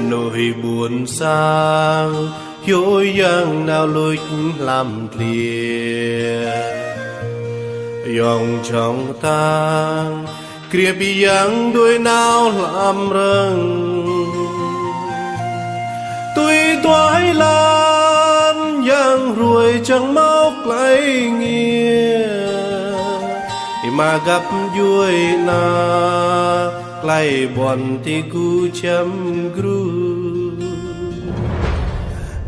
nỗi buồn xa dối giang nào lối làm lìa dòng trong tang kia bị giang đôi nào làm rừng tuy toái lan giang ruồi chẳng móc lấy nghĩa mà gặp vui na lại buồn thì cứ chấm gru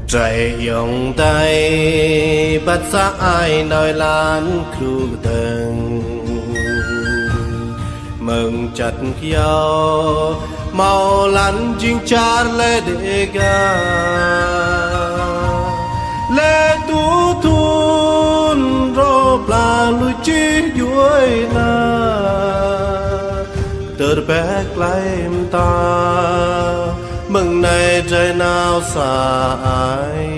trái dòng tay bắt xa ai nói lan kêu từng mừng chặt nhau màu lăn chinh chát lê đề ga lê tú thun rộp là lưu chi vui na tờ bé lại em ta mừng này trời nào xa ai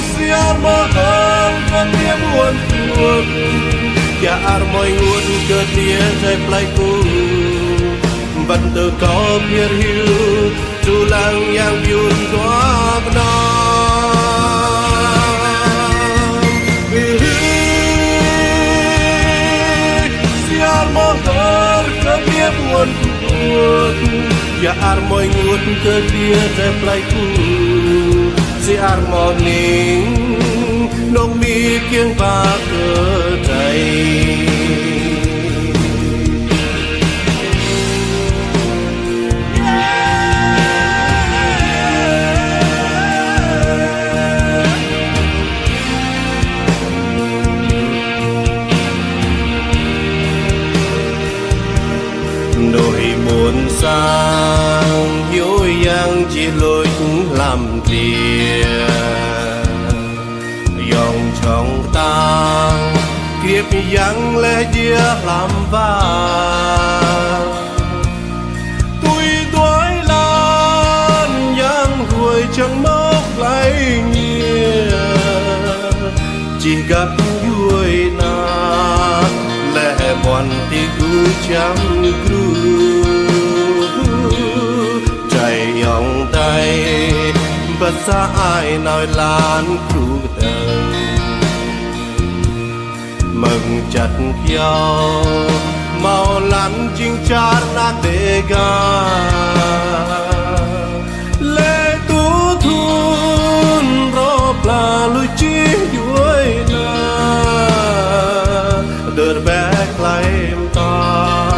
siar mohon ketia buồn buồn ya mọi nguồn ketia trời playku vẫn từ có biar hiu tulang yang yun doa buồn buồn ya mọi nguồn cơ tia đẹp lại cu siar morning nông mi kiêng ba cơ đầy nỗi buồn sang dối giang chỉ lối làm lìa dòng trong tang kiếp giang lẽ chia làm vang tuy toái lan giang ruồi chẳng móc lấy nghĩa chỉ gặp vui na lẽ buồn thì cứ chẳng gru chạy dòng tay bất xa ai nói lan kêu từng mừng chặt nhau màu lăn chinh chát nát đề ga lê tú thun rộp là lưu chi vui na đợt bé lại em ta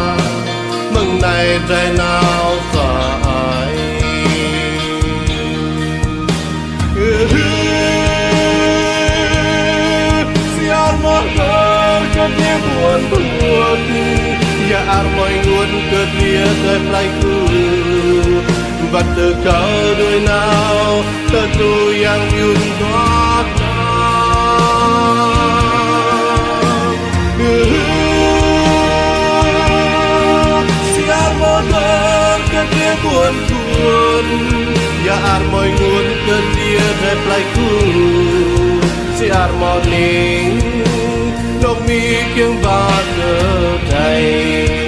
mừng này trời nào xa ai siar mohon ketia buồn buồn ya mọi nguồn ketia trời playku vật từ cỡ đôi nào tơ tu yang yun doa ketia buồn buồn ya mọi nguồn ketia đẹp lại ku siar morning nông mi kiêng ba cơ đầy